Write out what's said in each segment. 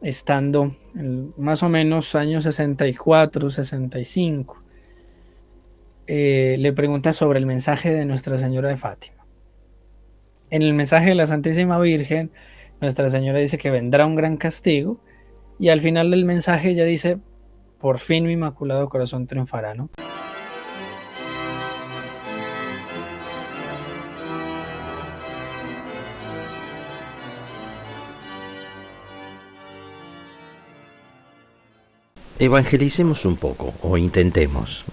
estando en más o menos años 64, 65, le pregunta sobre el mensaje de Nuestra Señora de Fátima. En el mensaje de la Santísima Virgen, Nuestra Señora dice que vendrá un gran castigo y al final del mensaje ella dice, por fin mi Inmaculado Corazón triunfará, ¿no? Evangelicemos un poco, o intentemos,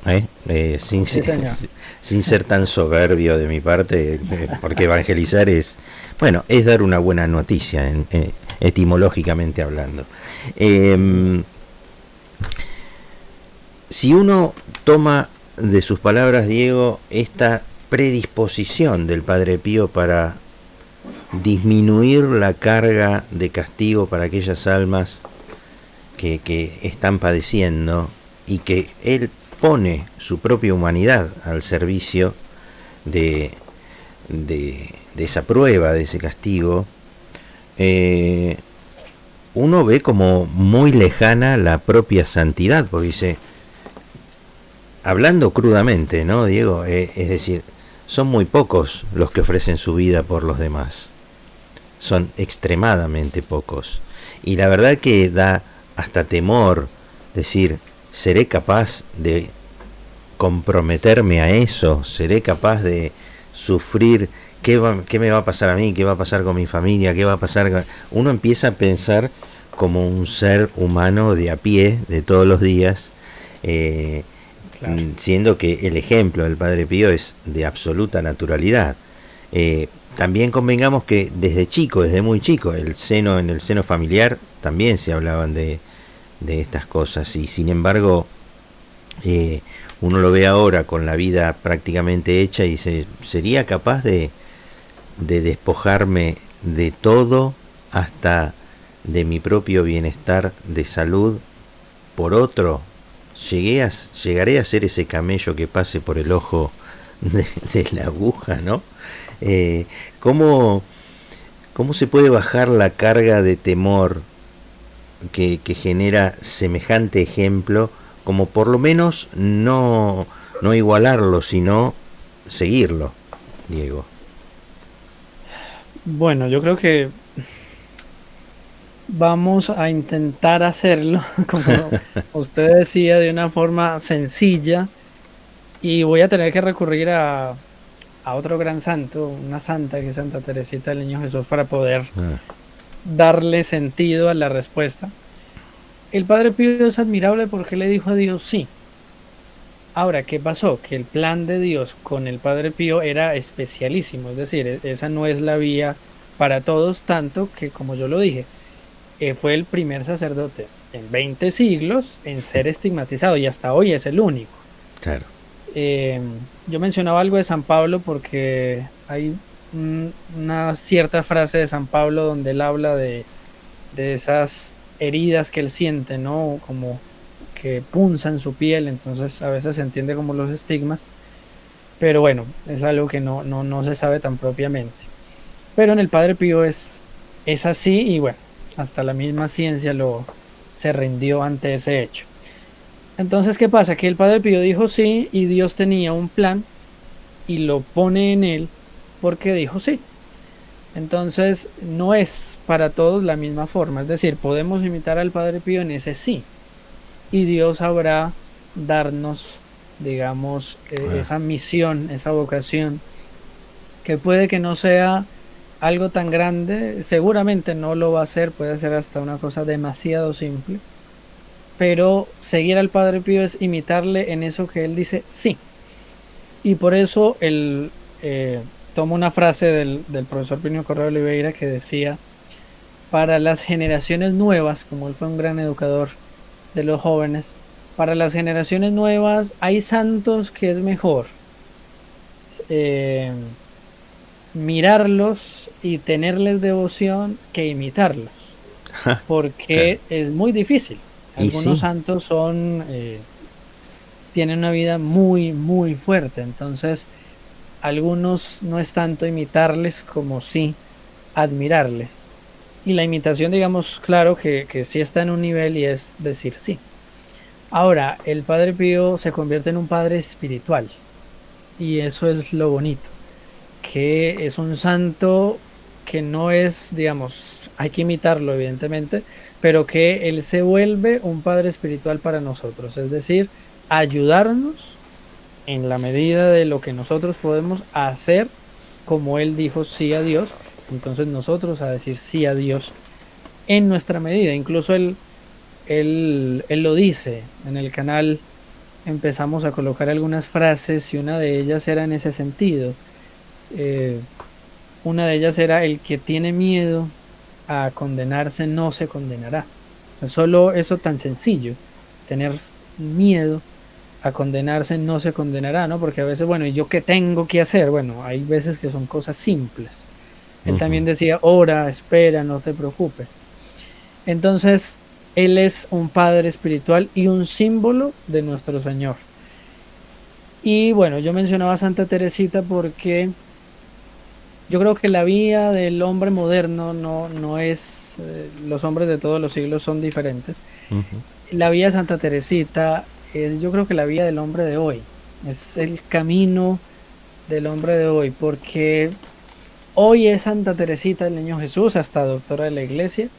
Sí, señor. sin ser tan soberbio de mi parte, porque evangelizar es, bueno, es dar una buena noticia, etimológicamente hablando. Sí. Eh, si uno toma de sus palabras, Diego, esta predisposición del Padre Pío para disminuir la carga de castigo para aquellas almas que están padeciendo y que él pone su propia humanidad al servicio de, de esa prueba, de ese castigo, eh, uno ve como muy lejana la propia santidad, porque dice, hablando crudamente, ¿no, Diego? Es decir, son muy pocos los que ofrecen su vida por los demás. Son extremadamente pocos. Y la verdad que da hasta temor decir, ¿seré capaz de comprometerme a eso? ¿Seré capaz de sufrir? ¿Qué me va a pasar a mí? ¿Qué va a pasar con mi familia? ¿Qué va a pasar? Uno empieza a pensar como un ser humano de a pie, de todos los días, eh, Claro. siendo que el ejemplo del Padre Pío es de absoluta naturalidad. También convengamos que desde chico, desde muy chico, en el seno familiar también se hablaban de estas cosas y sin embargo eh, uno lo ve ahora con la vida prácticamente hecha y dice, ¿sería capaz de despojarme de todo hasta de mi propio bienestar de salud por otro? Llegaré a ser ese camello que pase por el ojo de la aguja, ¿no? Eh, ¿cómo, ¿Cómo se puede bajar la carga de temor que genera semejante ejemplo, como por lo menos no igualarlo, sino seguirlo, Diego? Bueno, yo creo que vamos a intentar hacerlo, como usted decía, de una forma sencilla y voy a tener que recurrir a otro gran santo, una santa que es Santa Teresita del Niño Jesús, para poder Ah, darle sentido a la respuesta. El Padre Pío es admirable porque le dijo a Dios sí. Ahora, ¿qué pasó? Que el plan de Dios con el Padre Pío era especialísimo, es decir, esa no es la vía para todos, tanto que, como yo lo dije, fue el primer sacerdote en 20 siglos en ser estigmatizado y hasta hoy es el único. claro. Eh, yo mencionaba algo de San Pablo porque hay una cierta frase de San Pablo donde él habla de esas heridas que él siente, ¿no? Como que punzan su piel, entonces a veces se entiende como los estigmas, pero bueno, es algo que no se sabe tan propiamente. Pero en el Padre Pío es así y bueno, hasta la misma ciencia se rindió ante ese hecho. Entonces, ¿qué pasa? Que el Padre Pío dijo sí y Dios tenía un plan y lo pone en él porque dijo sí. Entonces, no es para todos la misma forma, es decir, podemos imitar al Padre Pío en ese sí y Dios sabrá darnos, digamos, Ah, esa misión, esa vocación, que puede que no sea algo tan grande, seguramente no lo va a hacer, puede ser hasta una cosa demasiado simple, pero seguir al Padre Pío es imitarle en eso que él dice sí. Y por eso él toma una frase del profesor Plinio Correa de Oliveira que decía, para las generaciones nuevas, como él fue un gran educador de los jóvenes, para las generaciones nuevas hay santos que es mejor eh, mirarlos y tenerles devoción que imitarlos, claro. porque es muy difícil. Y Algunos sí, santos tienen una vida muy, muy fuerte, entonces algunos no es tanto imitarles como sí admirarles. Y la imitación, digamos, claro que sí está en un nivel y es decir sí. Ahora, el Padre Pío se convierte en un padre espiritual y eso es lo bonito, que es un santo que no es, digamos, hay que imitarlo evidentemente, pero que él se vuelve un padre espiritual para nosotros, es decir, ayudarnos en la medida de lo que nosotros podemos hacer como él dijo sí a Dios, entonces nosotros a decir sí a Dios en nuestra medida. Incluso él lo dice en el canal, empezamos a colocar algunas frases y una de ellas era en ese sentido. Eh, una de ellas era: el que tiene miedo a condenarse no se condenará. O sea, solo eso tan sencillo, tener miedo a condenarse no se condenará, ¿no? Porque a veces, bueno, ¿y yo qué tengo que hacer? Bueno, hay veces que son cosas simples. Él Ujú. también decía: ora, espera, no te preocupes. Entonces, él es un padre espiritual y un símbolo de nuestro Señor. Y bueno, yo mencionaba a Santa Teresita porque yo creo que la vida del hombre moderno no es, los hombres de todos los siglos son diferentes. Ujú. La vida de Santa Teresita es, yo creo que la vida del hombre de hoy, es el camino del hombre de hoy, porque hoy es Santa Teresita el Niño Jesús, hasta doctora de la Iglesia,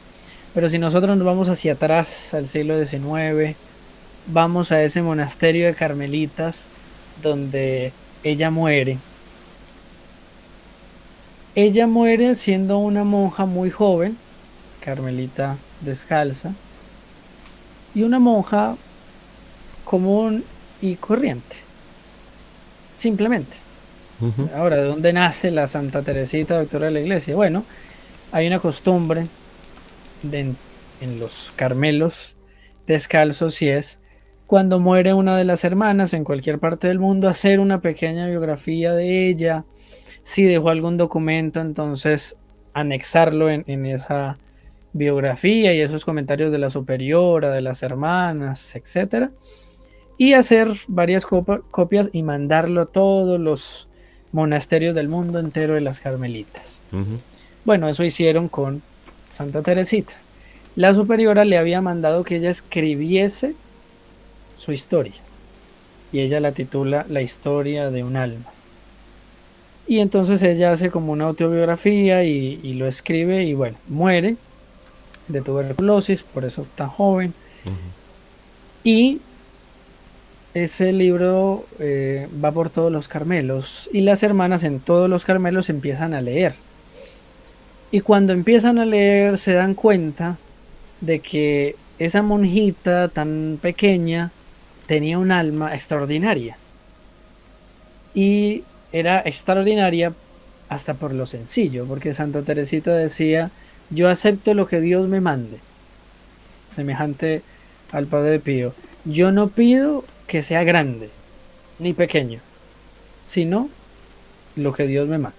pero si nosotros nos vamos hacia atrás, al siglo XIX, vamos a ese monasterio de Carmelitas donde ella muere. Ella muere siendo una monja muy joven, carmelita descalza, y una monja común y corriente, simplemente. Ujú. Ahora, ¿de dónde nace la Santa Teresita, doctora de la Iglesia? Bueno, hay una costumbre en los Carmelos descalzos y es cuando muere una de las hermanas en cualquier parte del mundo hacer una pequeña biografía de ella, si dejó algún documento, entonces anexarlo en esa biografía y esos comentarios de la superiora, de las hermanas, etcétera, y hacer varias copias y mandarlo a todos los monasterios del mundo entero de las carmelitas. Ujú. Bueno, eso hicieron con Santa Teresita. La superiora le había mandado que ella escribiese su historia y ella la titula La historia de un alma. Y entonces ella hace como una autobiografía y lo escribe y bueno, muere de tuberculosis, por eso tan joven. Ujú. Y ese libro va por todos los Carmelos y las hermanas en todos los Carmelos empiezan a leer. Y cuando empiezan a leer se dan cuenta de que esa monjita tan pequeña tenía un alma extraordinaria. Y era extraordinaria hasta por lo sencillo, porque Santa Teresita decía: yo acepto lo que Dios me mande, semejante al Padre Pío. Yo no pido que sea grande ni pequeño, sino lo que Dios me mande.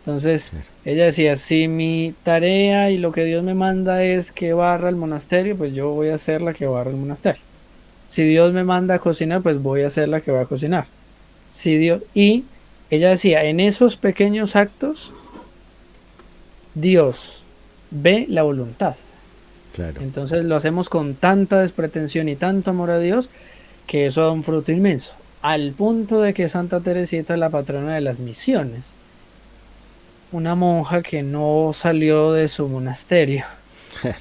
Entonces, Claro. ella decía: si mi tarea y lo que Dios me manda es que barra el monasterio, pues yo voy a hacer la que barra el monasterio. Si Dios me manda a cocinar, pues voy a hacer la que va a cocinar. Si Dios, y ella decía, en esos pequeños actos, Dios ve la voluntad. Claro. Entonces lo hacemos con tanta despretensión y tanto amor a Dios que eso da un fruto inmenso. Al punto de que Santa Teresita es la patrona de las misiones. Una monja que no salió de su monasterio Claro.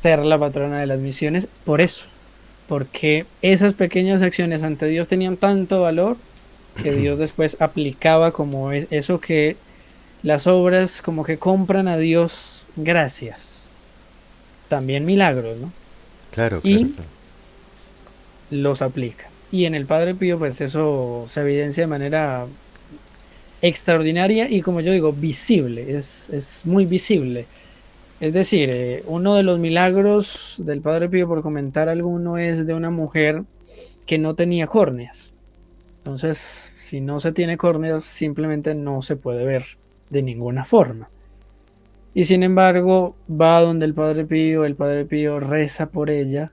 ser la patrona de las misiones por eso. Porque esas pequeñas acciones ante Dios tenían tanto valor que Dios después aplicaba como eso que las obras como que compran a Dios gracias, también milagros, ¿no? Claro, claro, Y claro. los aplica. Y en el Padre Pío pues eso se evidencia de manera extraordinaria y como yo digo, visible, es muy visible. Es decir, uno de los milagros del Padre Pío, por comentar alguno, es de una mujer que no tenía córneas. Entonces, si no se tiene córneas, simplemente no se puede ver de ninguna forma. Y sin embargo, va donde el Padre Pío reza por ella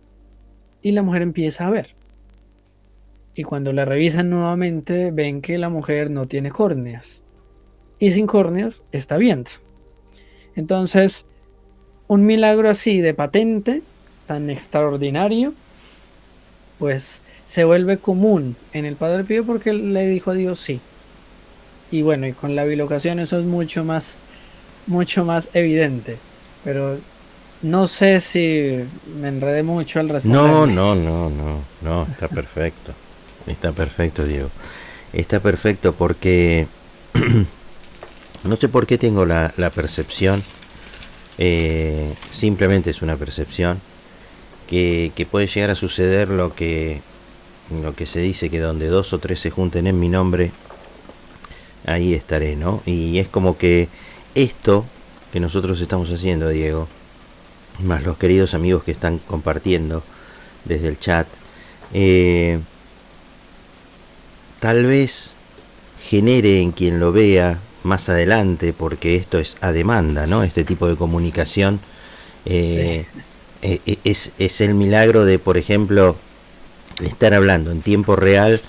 y la mujer empieza a ver. Y cuando la revisan nuevamente, ven que la mujer no tiene córneas. Y sin córneas está viendo. Entonces, un milagro así de patente, tan extraordinario, pues se vuelve común en el Padre Pío porque le dijo a Dios sí. Y bueno, y con la bilocación eso es mucho más evidente. Pero no sé si me enredé mucho al No, responderle. no, no, no, no, está perfecto. Está perfecto, Diego. Está perfecto porque no sé por qué tengo la percepción, simplemente es una percepción, que puede llegar a suceder lo que se dice, que donde dos o tres se junten en mi nombre, ahí estaré, ¿no? Y es como que esto que nosotros estamos haciendo, Diego, más los queridos amigos que están compartiendo desde el chat, eh, tal vez genere en quien lo vea más adelante, porque esto es a demanda, ¿no? Este tipo de comunicación Sí, eh, es el milagro de, por ejemplo, estar hablando en tiempo real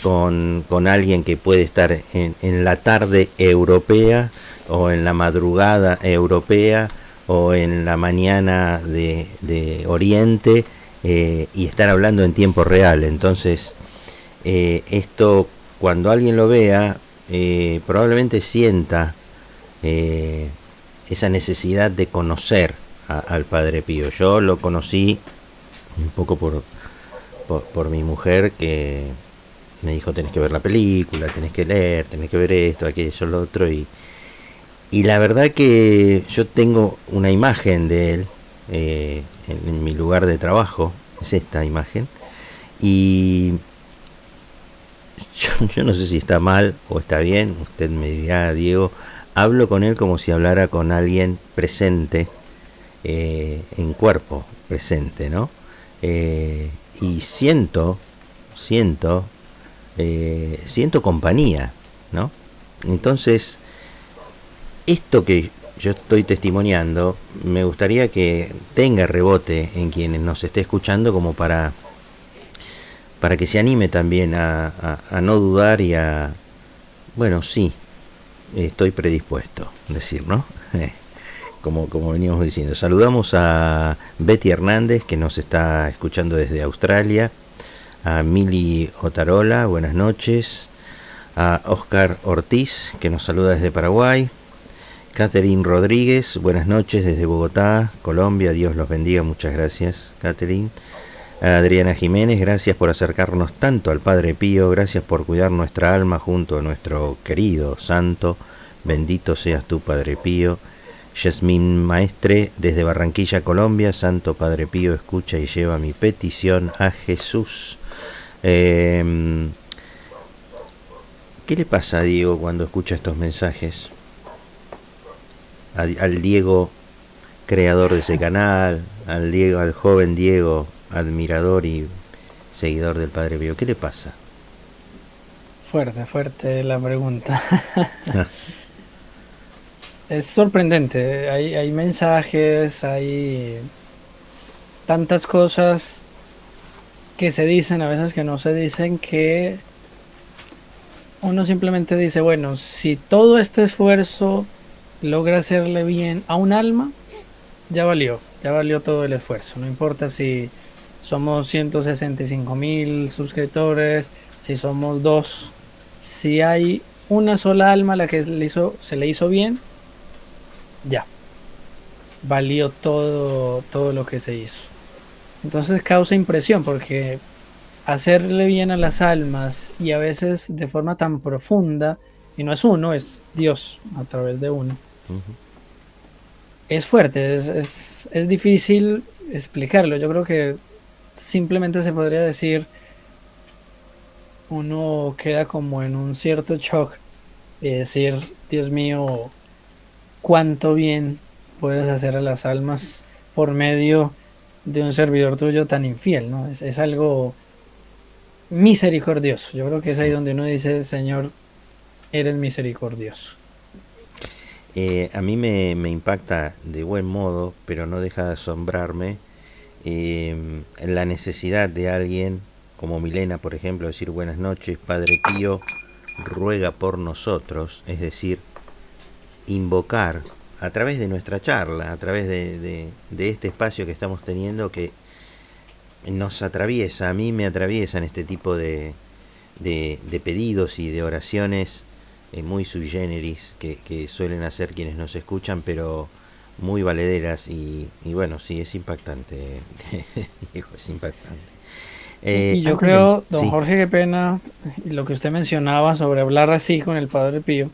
con alguien que puede estar en la tarde europea o en la madrugada europea o en la mañana de Oriente, y estar hablando en tiempo real. Entonces, esto cuando alguien lo vea, probablemente sienta eh, esa necesidad de conocer al Padre Pío. Yo lo conocí un poco por mi mujer, que me dijo: tenés que ver la película, tenés que leer, tenés que ver esto, aquello, lo otro. Y la verdad que yo tengo una imagen de él en mi lugar de trabajo, es esta imagen. Y yo no sé si está mal o está bien, usted me dirá, Diego. Hablo con él como si hablara con alguien presente, en cuerpo presente, ¿no? Y siento, siento compañía, ¿no? Entonces, esto que yo estoy testimoniando, me gustaría que tenga rebote en quienes nos esté escuchando, como para que se anime también a no dudar y a, bueno, sí, estoy predispuesto, decir, ¿no? Como veníamos diciendo. Saludamos a Betty Hernández, que nos está escuchando desde Australia, a Mili Otarola, buenas noches, a Oscar Ortiz, que nos saluda desde Paraguay, Catherine Rodríguez, buenas noches desde Bogotá, Colombia, Dios los bendiga, muchas gracias, Catherine. Adriana Jiménez, gracias por acercarnos tanto al Padre Pío, gracias por cuidar nuestra alma junto a nuestro querido santo, bendito seas tú, Padre Pío. Yasmín Maestre, desde Barranquilla, Colombia, Santo Padre Pío, escucha y lleva mi petición a Jesús. ¿Qué le pasa a Diego cuando escucha estos mensajes? Al Diego, creador de ese canal, al Diego, al joven Diego, admirador y seguidor del Padre Pío. ¿Qué le pasa? fuerte, fuerte la pregunta. Es sorprendente, hay mensajes, hay tantas cosas que se dicen, a veces que no se dicen, que uno simplemente dice, bueno, si todo este esfuerzo logra hacerle bien a un alma, ya valió todo el esfuerzo. No importa si somos 165.000 suscriptores, si somos dos, si hay una sola alma a la que se le hizo bien, ya, valió todo lo que se hizo. Entonces causa impresión porque hacerle bien a las almas y a veces de forma tan profunda, y no es uno, es Dios a través de uno, es fuerte, es difícil explicarlo. Yo creo que simplemente se podría decir, uno queda como en un cierto shock y decir, Dios mío, cuánto bien puedes hacer a las almas por medio de un servidor tuyo tan infiel, ¿no? Es algo misericordioso. Yo creo que es ahí donde uno dice, Señor, eres misericordioso. A mí me impacta de buen modo, pero no deja de asombrarme, la necesidad de alguien como Milena, por ejemplo, decir: buenas noches, Padre Pío, ruega por nosotros, es decir, invocar a través de nuestra charla, a través de este espacio que estamos teniendo que nos atraviesa, a mí me atraviesan este tipo de pedidos y de oraciones muy sui generis que suelen hacer quienes nos escuchan, pero muy valederas y bueno, sí, es impactante, Diego, es impactante. Y yo Antes de... creo, don Sí, Jorge, qué pena, y lo que usted mencionaba sobre hablar así con el Padre Pío,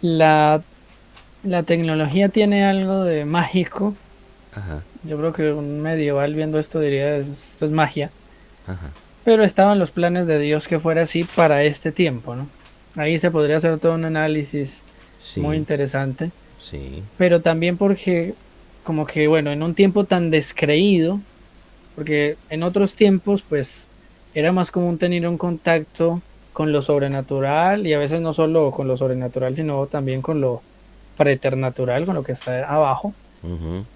la, la tecnología tiene algo de mágico. ajá, Yo creo que un medieval viendo esto diría, esto es magia, ajá, pero estaban los planes de Dios que fuera así para este tiempo, ¿no? Ahí se podría hacer todo un análisis muy sí, interesante, sí, pero también porque, como que, bueno, en un tiempo tan descreído, porque en otros tiempos, pues, era más común tener un contacto con lo sobrenatural y a veces no solo con lo sobrenatural, sino también con lo preternatural, con lo que está abajo. ujú,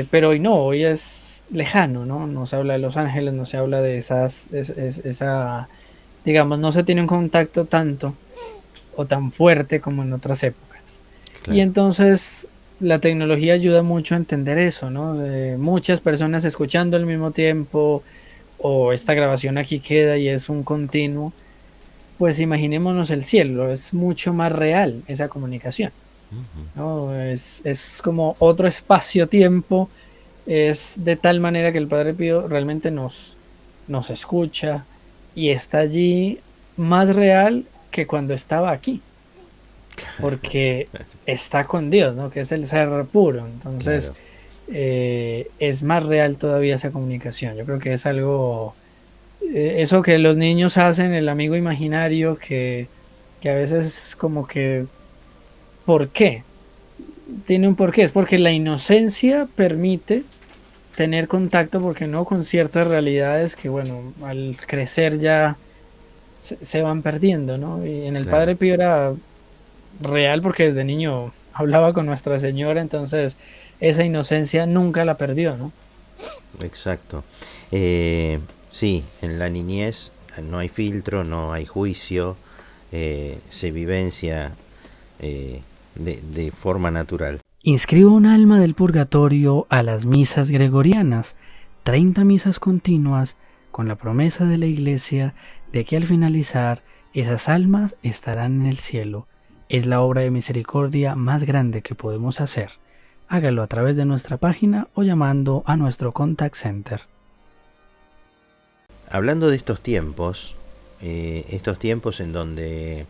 Pero hoy no, hoy es lejano, ¿no? No se habla de los ángeles, no se habla de esa, digamos, no se tiene un contacto tanto o tan fuerte como en otras épocas. Y claro, entonces la tecnología ayuda mucho a entender eso, ¿no? Muchas personas escuchando al mismo tiempo o esta grabación aquí queda y es un continuo, pues imaginémonos el cielo, es mucho más real esa comunicación, ujú, ¿no? Es como otro espacio-tiempo, es de tal manera que el Padre Pío realmente nos escucha y está allí más real que cuando estaba aquí, porque está con Dios, ¿no? Que es el ser puro. Entonces, claro. es más real todavía esa comunicación. Yo creo que es algo, eso que los niños hacen, el amigo imaginario, que a veces como que, ¿por qué? Tiene un porqué, es porque la inocencia permite tener contacto, porque no, con ciertas realidades que, bueno, al crecer ya se van perdiendo, ¿no? Y en el Claro, Padre Pío era real porque desde niño hablaba con Nuestra Señora, entonces esa inocencia nunca la perdió, ¿no? exacto. Eh, sí, en la niñez no hay filtro, no hay juicio, se vivencia de forma natural. Inscribo un alma del purgatorio a las misas gregorianas, 30 misas continuas, con la promesa de la Iglesia de que al finalizar esas almas estarán en el cielo. Es la obra de misericordia más grande que podemos hacer. Hágalo a través de nuestra página o llamando a nuestro contact center. Hablando de estos tiempos en donde,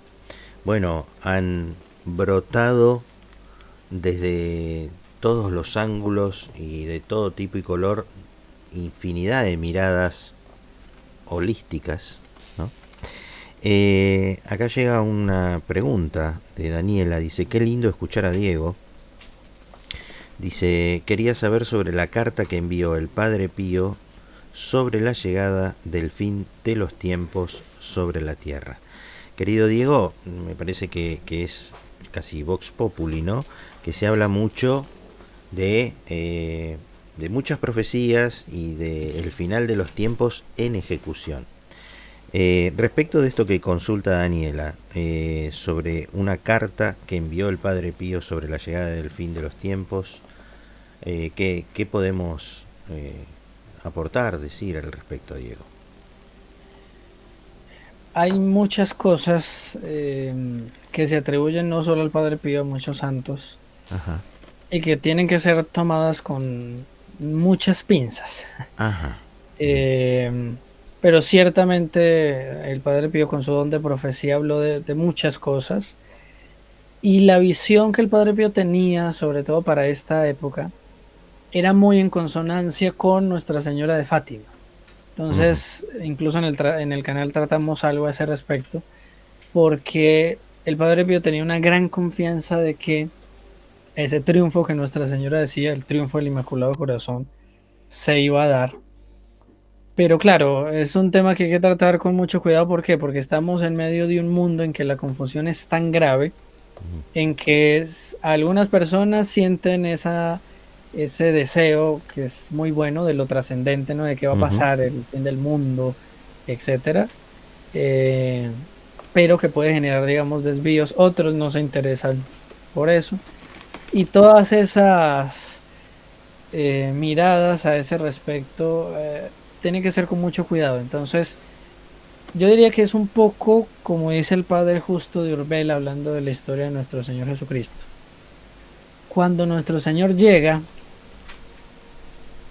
bueno, han brotado desde todos los ángulos y de todo tipo y color infinidad de miradas holísticas, ¿no? Acá llega una pregunta de Daniela, dice, qué lindo escuchar a Diego. Dice, quería saber sobre la carta que envió el Padre Pío sobre la llegada del fin de los tiempos sobre la tierra. Querido Diego, me parece que es casi Vox Populi, ¿no? Que se habla mucho de muchas profecías y del final de los tiempos en ejecución. Respecto de esto que consulta Daniela, sobre una carta que envió el Padre Pío sobre la llegada del fin de los tiempos, ¿qué podemos aportar, decir al respecto, Diego? Hay muchas cosas que se atribuyen no solo al Padre Pío, a muchos santos, Ajá, y que tienen que ser tomadas con muchas pinzas. ajá, Eh, pero ciertamente el Padre Pío con su don de profecía habló de muchas cosas y la visión que el Padre Pío tenía, sobre todo para esta época, era muy en consonancia con Nuestra Señora de Fátima. ujú, Entonces, incluso en el canal tratamos algo a ese respecto, porque el Padre Pío tenía una gran confianza de que ese triunfo que Nuestra Señora decía, el triunfo del Inmaculado Corazón, se iba a dar. Pero claro, es un tema que hay que tratar con mucho cuidado. ¿Por qué? Porque estamos en medio de un mundo en que la confusión es tan grave, ujú, en que algunas personas sienten ese deseo que es muy bueno de lo trascendente, ¿no? De qué va a ujú, pasar, el fin del mundo, etcétera. Eh, pero que puede generar, digamos, desvíos. Otros no se interesan por eso. Y todas esas miradas a ese respecto tienen que ser con mucho cuidado. Entonces, yo diría que es un poco como dice el padre Justo de Urbel hablando de la historia de nuestro Señor Jesucristo. Cuando nuestro Señor llega,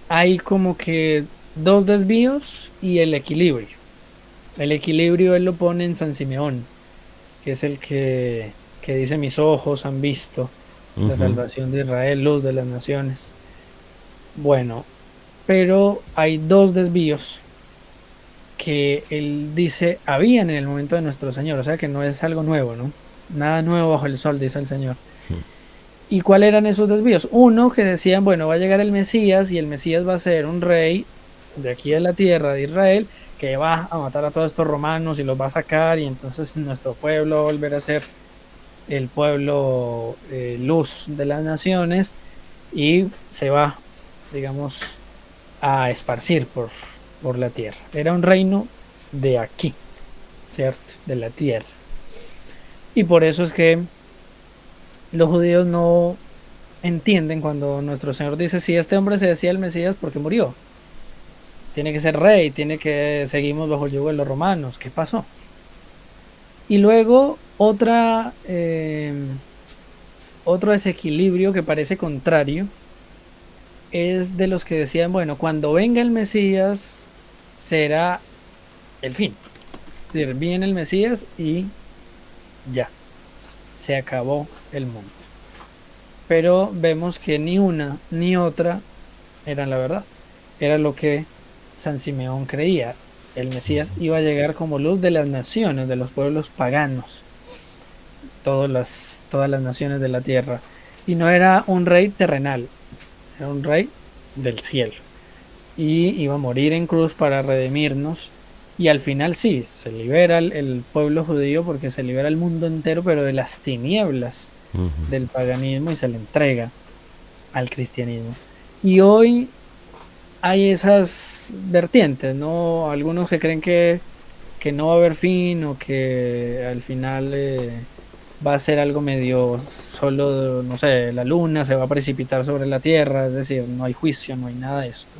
hay como que dos desvíos y el equilibrio. El equilibrio él lo pone en San Simeón, que es el que dice mis ojos han visto la Ujú. salvación de Israel, luz de las naciones. Bueno, pero hay dos desvíos que él dice habían en el momento de nuestro Señor, o sea que no es algo nuevo, ¿no? Nada nuevo bajo el sol, dice el Señor. ¿Y cuáles eran esos desvíos? Uno que decían, bueno, va a llegar el Mesías y el Mesías va a ser un rey de aquí de la tierra de Israel que va a matar a todos estos romanos y los va a sacar y entonces nuestro pueblo va a volver a ser el pueblo luz de las naciones y se va, digamos, a esparcir por la tierra. Era un reino de aquí, ¿cierto? De la tierra. Y por eso es que los judíos no entienden cuando nuestro Señor dice, si este hombre se decía el Mesías, ¿por qué murió? Tiene que ser rey, tiene que seguimos bajo el yugo de los romanos. ¿Qué pasó? Y luego otro desequilibrio que parece contrario es de los que decían, bueno, cuando venga el Mesías será el fin. Es decir, viene el Mesías y ya, se acabó el mundo. Pero vemos que ni una ni otra eran la verdad. Era lo que San Simeón creía. El Mesías iba a llegar como luz de las naciones, de los pueblos paganos, todas las naciones de la tierra. Y no era un rey terrenal, era un rey del cielo. Y iba a morir en cruz para redimirnos. Y al final sí, se libera el pueblo judío porque se libera el mundo entero, pero de las tinieblas Ujú. del paganismo y se le entrega al cristianismo. Y hoy hay esas vertientes, ¿no? Algunos que creen que no va a haber fin o que al final va a ser algo medio solo, no sé, la luna se va a precipitar sobre la Tierra, es decir, no hay juicio, no hay nada de esto.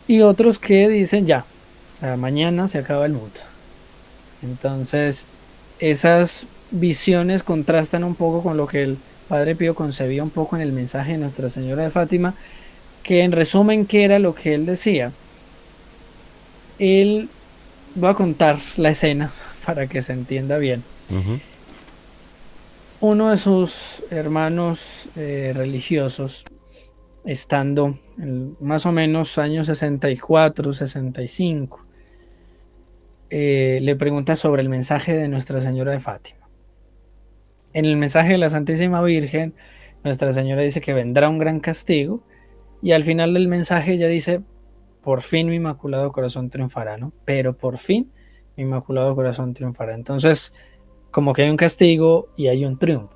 Y otros que dicen ya, o sea, mañana se acaba el mundo. Entonces, esas visiones contrastan un poco con lo que el Padre Pío concebía un poco en el mensaje de Nuestra Señora de Fátima, que en resumen, ¿qué era lo que él decía? Él, voy a contar la escena para que se entienda bien. Ujú. Uno de sus hermanos religiosos, estando en más o menos años 64, 65, le pregunta sobre el mensaje de Nuestra Señora de Fátima. En el mensaje de la Santísima Virgen, Nuestra Señora dice que vendrá un gran castigo y al final del mensaje ella dice, por fin mi Inmaculado Corazón triunfará, ¿no? Pero por fin mi Inmaculado Corazón triunfará. Entonces, como que hay un castigo y hay un triunfo.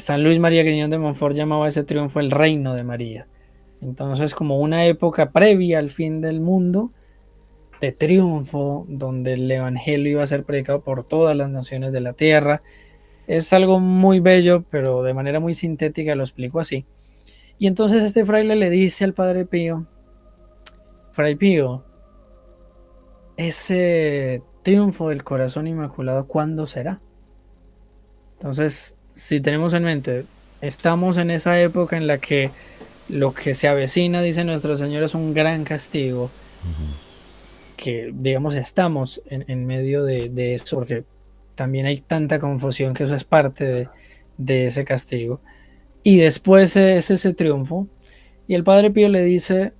San Luis María Griñón de Montfort llamaba ese triunfo el reino de María. Entonces, como una época previa al fin del mundo, de triunfo, donde el Evangelio iba a ser predicado por todas las naciones de la tierra. Es algo muy bello, pero de manera muy sintética lo explico así. Y entonces este fraile le dice al Padre Pío, Fray Pío, ese triunfo del corazón inmaculado, ¿cuándo será? Entonces, si tenemos en mente, estamos en esa época en la que lo que se avecina, dice Nuestro Señor, es un gran castigo, que digamos estamos en medio de eso, porque también hay tanta confusión que eso es parte de ese castigo. Y después es ese triunfo. Y el Padre Pío le dice,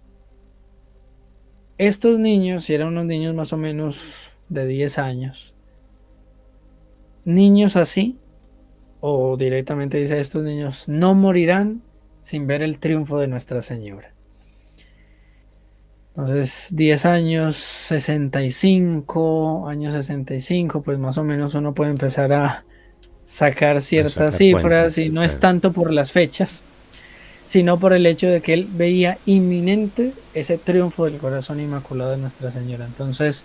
estos niños, si eran unos niños más o menos de 10 años, niños así, o directamente dice, estos niños no morirán sin ver el triunfo de Nuestra Señora. Entonces, 10 años, 65, pues más o menos uno puede empezar a sacar A ciertas sacar cuentas, cifras y no es claro. tanto por las fechas, sino por el hecho de que él veía inminente ese triunfo del corazón inmaculado de Nuestra Señora. Entonces,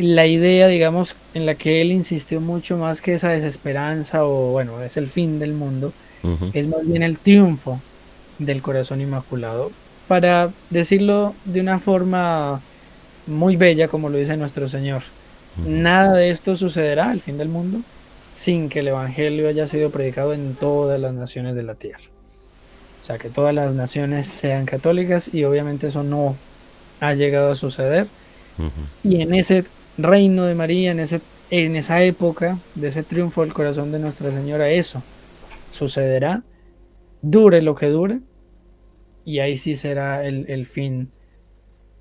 la idea, digamos, en la que él insistió mucho más que esa desesperanza o, bueno, es el fin del mundo, Ujú, es más bien el triunfo del corazón inmaculado. Para decirlo de una forma muy bella, como lo dice nuestro Señor, ujú. nada de esto sucederá, el fin del mundo, sin que el Evangelio haya sido predicado en todas las naciones de la tierra. O sea, que todas las naciones sean católicas y obviamente eso no ha llegado a suceder. Ujú. Y en ese reino de María, en esa época de ese triunfo del corazón de Nuestra Señora, eso sucederá, dure lo que dure, y ahí sí será el fin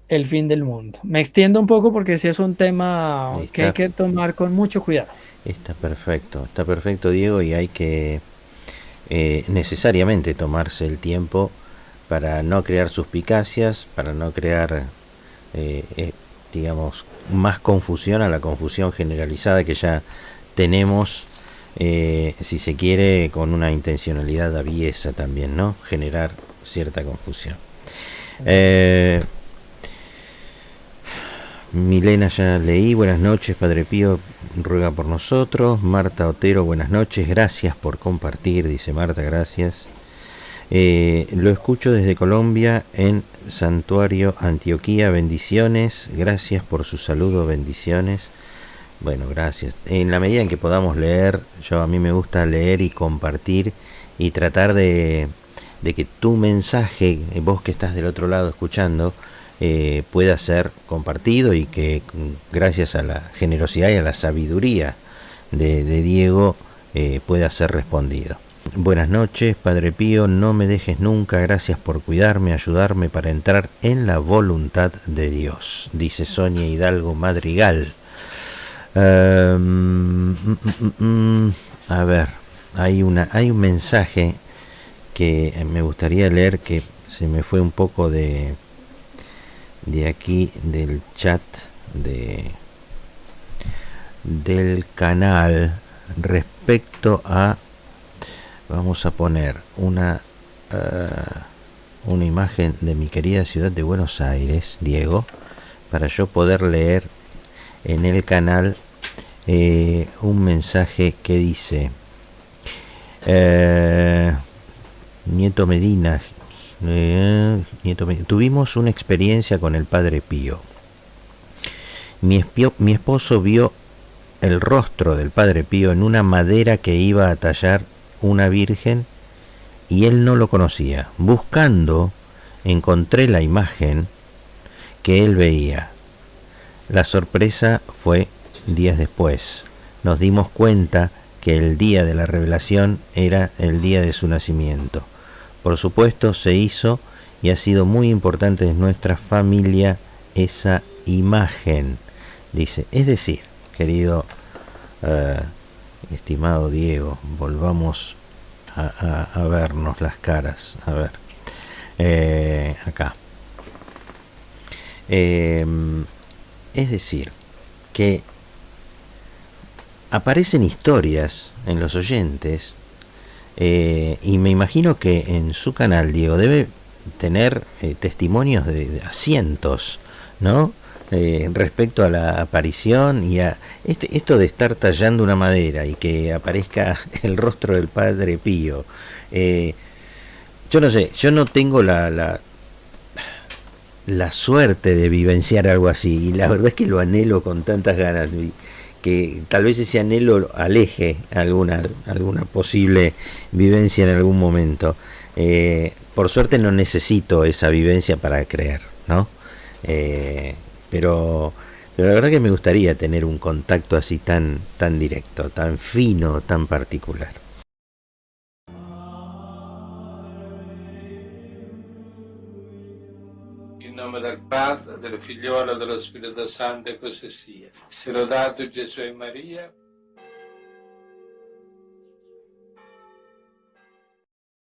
del mundo. Me extiendo un poco porque sí es un tema que hay Está, que tomar con mucho cuidado. está perfecto, Diego, y hay que necesariamente tomarse el tiempo para no crear suspicacias, para no crear, eh, eh, digamos, más confusión a la confusión generalizada que ya tenemos, si se quiere, con una intencionalidad aviesa también, ¿no? Generar cierta confusión. Eh, Milena ya leí, buenas noches, Padre Pío ruega por nosotros. Marta Otero, buenas noches, gracias por compartir, dice Marta, gracias. Lo escucho desde Colombia en Santuario, Antioquía, bendiciones, gracias por su saludo, bendiciones. Bueno, gracias. En la medida en que podamos leer, a mí me gusta leer y compartir y tratar de que tu mensaje, vos que estás del otro lado escuchando, pueda ser compartido y que gracias a la generosidad y a la sabiduría de Diego pueda ser respondido. Buenas noches, Padre Pío, no me dejes nunca, gracias por cuidarme, ayudarme para entrar en la voluntad de Dios, dice Sonia Hidalgo Madrigal. A ver, hay un mensaje que me gustaría leer que se me fue un poco de aquí del chat de del canal respecto a, vamos a poner una imagen de mi querida ciudad de Buenos Aires, Diego, para yo poder leer en el canal un mensaje que dice Nieto Medina, tuvimos una experiencia con el Padre Pío. Mi esposo vio el rostro del Padre Pío en una madera que iba a tallar una virgen y él no lo conocía. Buscando, encontré la imagen que él veía. La sorpresa fue días después. Nos dimos cuenta que el día de la revelación era el día de su nacimiento. Por supuesto, se hizo y ha sido muy importante en nuestra familia esa imagen. Dice, es decir, querido estimado Diego, volvamos a vernos las caras. A ver, acá. Es decir, que aparecen historias en los oyentes y me imagino que en su canal, Diego, debe tener testimonios de cientos, ¿no? Respecto a la aparición y a esto de estar tallando una madera y que aparezca el rostro del Padre Pío. Yo no sé, yo no tengo la suerte de vivenciar algo así y la verdad es que lo anhelo con tantas ganas que tal vez ese anhelo aleje alguna posible vivencia en algún momento. Por suerte no necesito esa vivencia para creer, ¿no? Pero la verdad que me gustaría tener un contacto así tan directo, tan fino, tan particular. In nome del Padre, del Figliolo e dello Spirito Santo, e così sia. Sia lodato Gesù e Maria.